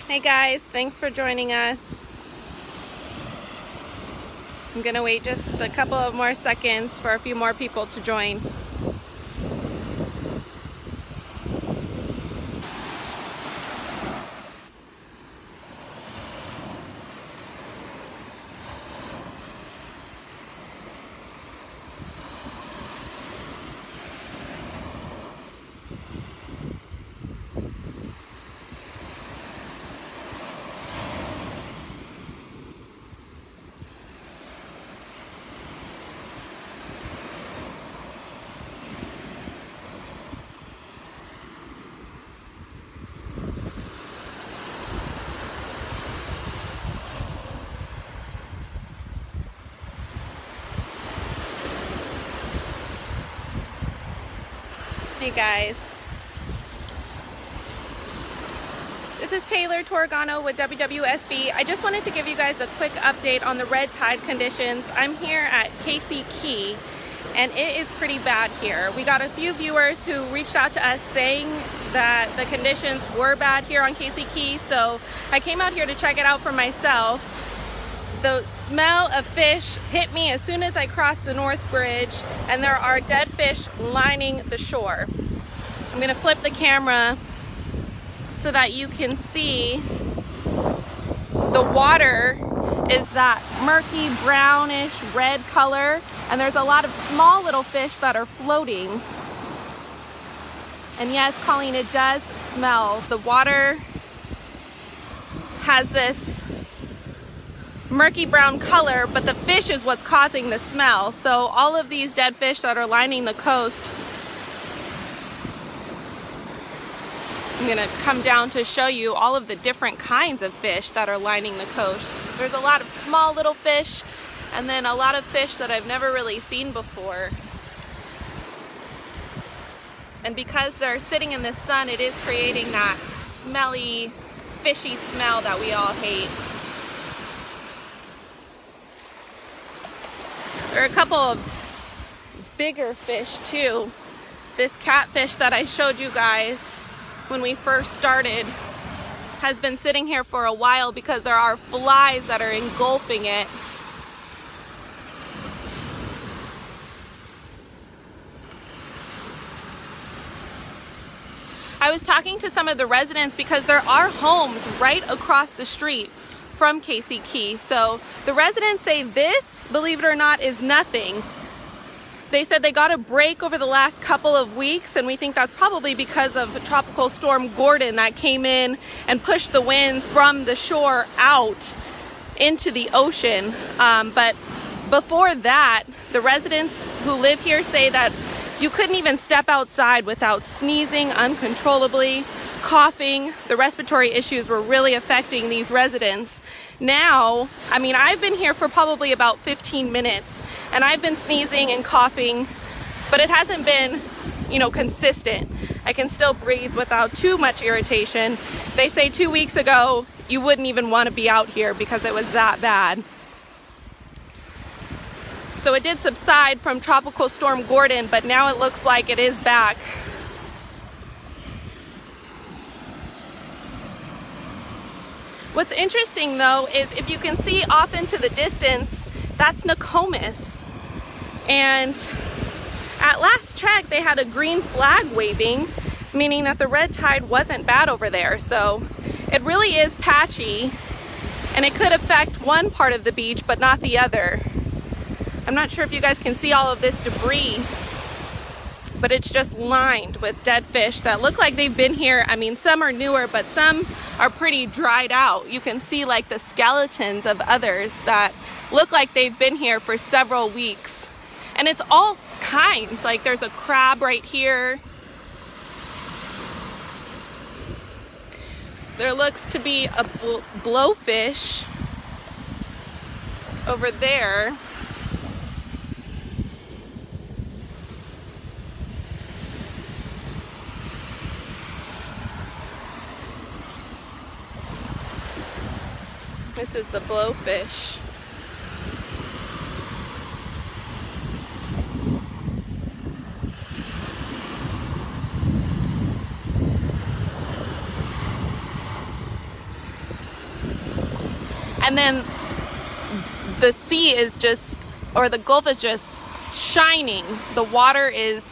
Hey guys, thanks for joining us. I'm gonna wait just a couple of more seconds for a few more people to join. Hey guys, this is Taylor Torgano with WWSB. I just wanted to give you guys a quick update on the red tide conditions. I'm here at Casey Key and it is pretty bad here. We got a few viewers who reached out to us saying that the conditions were bad here on Casey Key, so I came out here to check it out for myself. The smell of fish hit me as soon as I crossed the North Bridge, and there are dead fish lining the shore. I'm gonna flip the camera so that you can see the water is that murky brownish red color, and there's a lot of small little fish that are floating. And yes, Colleen, it does smell. The water has this murky brown color, but the fish is what's causing the smell. So all of these dead fish that are lining the coast, I'm gonna come down to show you all of the different kinds of fish that are lining the coast. There's a lot of small little fish, and then a lot of fish that I've never really seen before. And because they're sitting in the sun, it is creating that smelly, fishy smell that we all hate. There are a couple of bigger fish too. This catfish that I showed you guys when we first started has been sitting here for a while because there are flies that are engulfing it. I was talking to some of the residents because there are homes right across the street from Casey Key. So the residents say this, believe it or not, is nothing. They said they got a break over the last couple of weeks, and we think that's probably because of Tropical Storm Gordon that came in and pushed the winds from the shore out into the ocean. But before that, the residents who live here say that you couldn't even step outside without sneezing uncontrollably, coughing. The respiratory issues were really affecting these residents. Now, I mean, I've been here for probably about 15 minutes and I've been sneezing and coughing, but it hasn't been, you know, consistent. I can still breathe without too much irritation. They say 2 weeks ago, you wouldn't even want to be out here because it was that bad. So it did subside from Tropical Storm Gordon, but now it looks like it is back. What's interesting though is if you can see off into the distance, that's Nokomis. And at last check, they had a green flag waving, meaning that the red tide wasn't bad over there. So it really is patchy, and it could affect one part of the beach, but not the other. I'm not sure if you guys can see all of this debris, but it's just lined with dead fish that look like they've been here. I mean, some are newer, but some are pretty dried out. You can see like the skeletons of others that look like they've been here for several weeks. And it's all kinds. Like there's a crab right here. There looks to be a blowfish over there. This is the blowfish. and then the sea is just, or the Gulf is just shining. The water is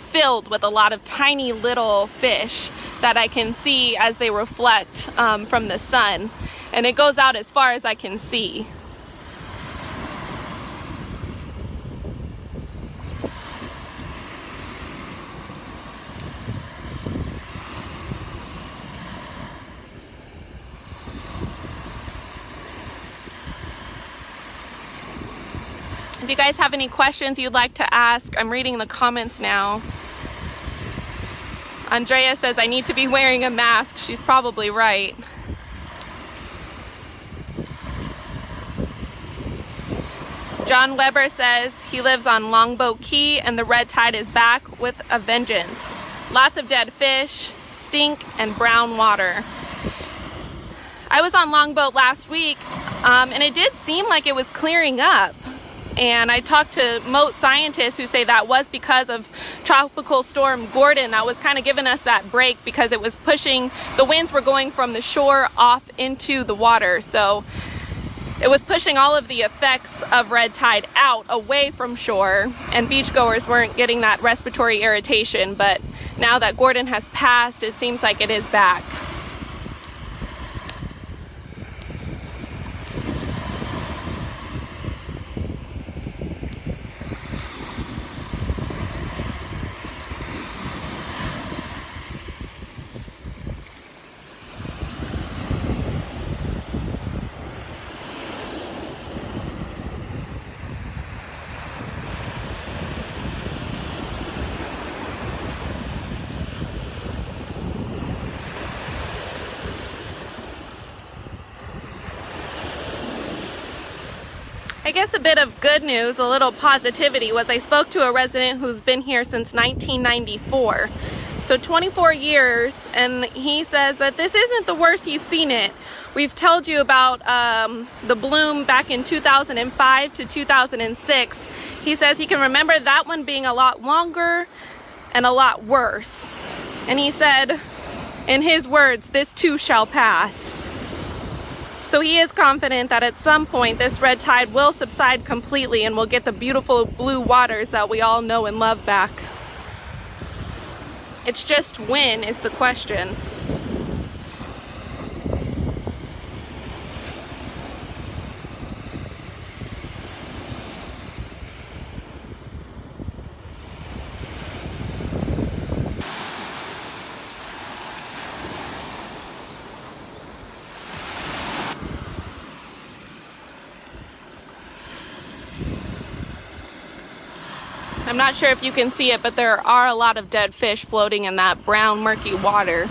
filled with a lot of tiny little fish that I can see as they reflect from the sun, and it goes out as far as I can see. If you guys have any questions you'd like to ask, I'm reading the comments now. Andrea says I need to be wearing a mask. She's probably right. John Weber says he lives on Longboat Key and the red tide is back with a vengeance. Lots of dead fish, stink, and brown water. I was on Longboat last week, and it did seem like it was clearing up. And I talked to moat scientists who say that was because of Tropical Storm Gordon. That was kind of giving us that break because it was pushing, the winds were going from the shore off into the water. So it was pushing all of the effects of red tide out away from shore, and beachgoers weren't getting that respiratory irritation. But now that Gordon has passed, it seems like it is back. I guess a bit of good news, a little positivity, was I spoke to a resident who's been here since 1994. So 24 years, and he says that this isn't the worst he's seen it. We've told you about the bloom back in 2005 to 2006. He says he can remember that one being a lot longer and a lot worse. And he said, in his words, this too shall pass. So he is confident that at some point this red tide will subside completely and we'll get the beautiful blue waters that we all know and love back. It's just when is the question. I'm not sure if you can see it, but there are a lot of dead fish floating in that brown, murky water.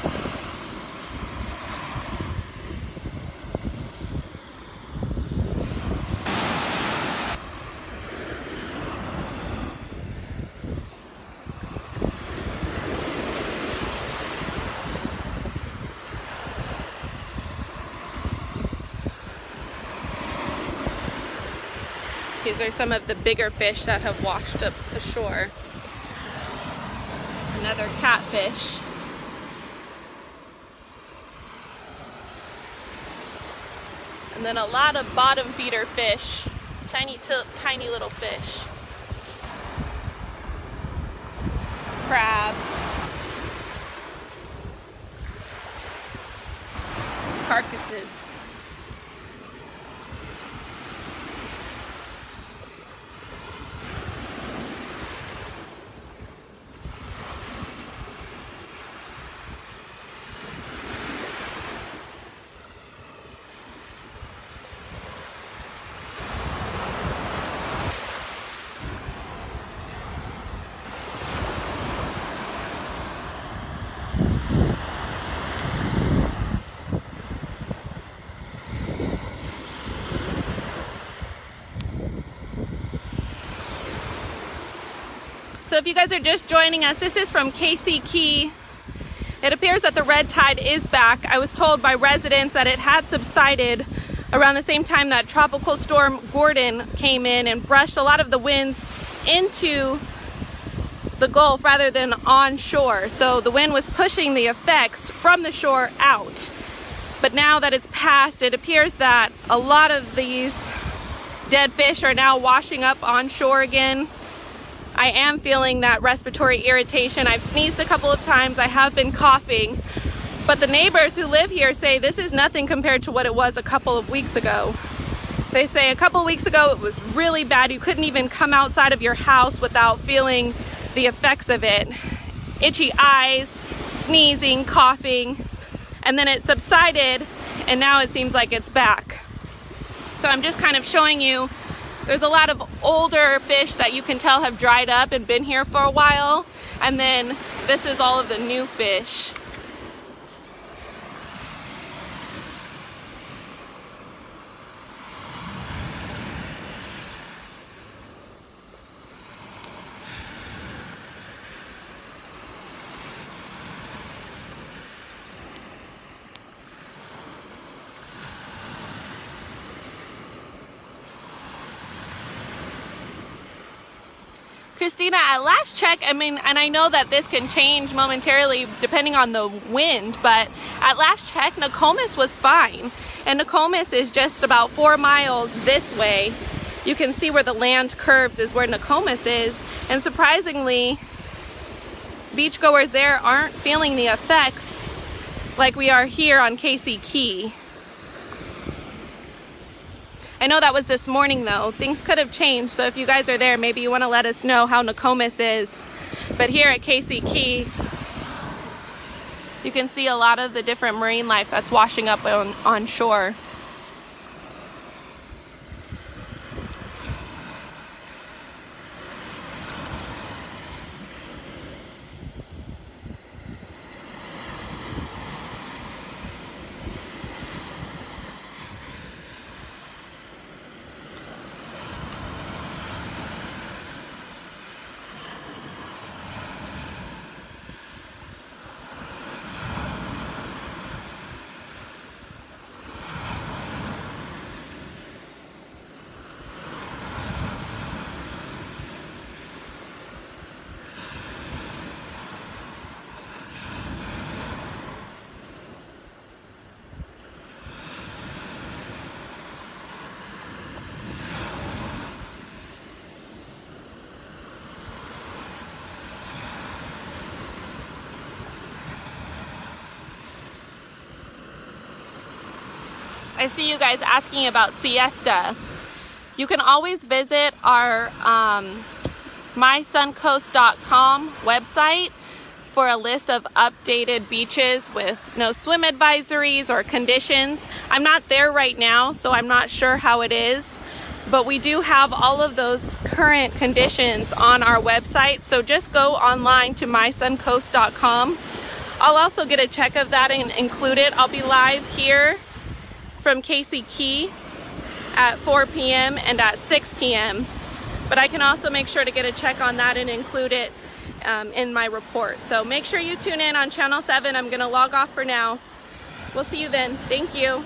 These are some of the bigger fish that have washed up ashore. Another catfish. And then a lot of bottom feeder fish. Tiny little fish. Crabs. Carcasses. So if you guys are just joining us, this is from Casey Key. It appears that the red tide is back. I was told by residents that it had subsided around the same time that Tropical Storm Gordon came in and brushed a lot of the winds into the Gulf rather than on shore. So the wind was pushing the effects from the shore out. But now that it's passed, it appears that a lot of these dead fish are now washing up on shore again. I am feeling that respiratory irritation. I've sneezed a couple of times. I have been coughing. But the neighbors who live here say this is nothing compared to what it was a couple of weeks ago. They say a couple of weeks ago it was really bad. You couldn't even come outside of your house without feeling the effects of it. Itchy eyes, sneezing, coughing, and then it subsided, and now it seems like it's back. So I'm just kind of showing you, there's a lot of older fish that you can tell have dried up and been here for a while, and then this is all of the new fish. Christina, at last check, I mean, and I know that this can change momentarily depending on the wind, but at last check, Nokomis was fine. And Nokomis is just about 4 miles this way. You can see where the land curves is where Nokomis is. And surprisingly, beachgoers there aren't feeling the effects like we are here on Casey Key. I know that was this morning though. Things could have changed, so if you guys are there, maybe you want to let us know how Nokomis is. But here at Casey Key, you can see a lot of the different marine life that's washing up on shore. I see you guys asking about siesta. You can always visit our mysuncoast.com website for a list of updated beaches with no swim advisories or conditions. I'm not there right now, so I'm not sure how it is, but we do have all of those current conditions on our website, so just go online to mysuncoast.com. I'll also get a check of that and include it. I'll be live here from Casey Key at 4 p.m. and at 6 p.m. But I can also make sure to get a check on that and include it in my report. So make sure you tune in on Channel 7. I'm going to log off for now. We'll see you then. Thank you.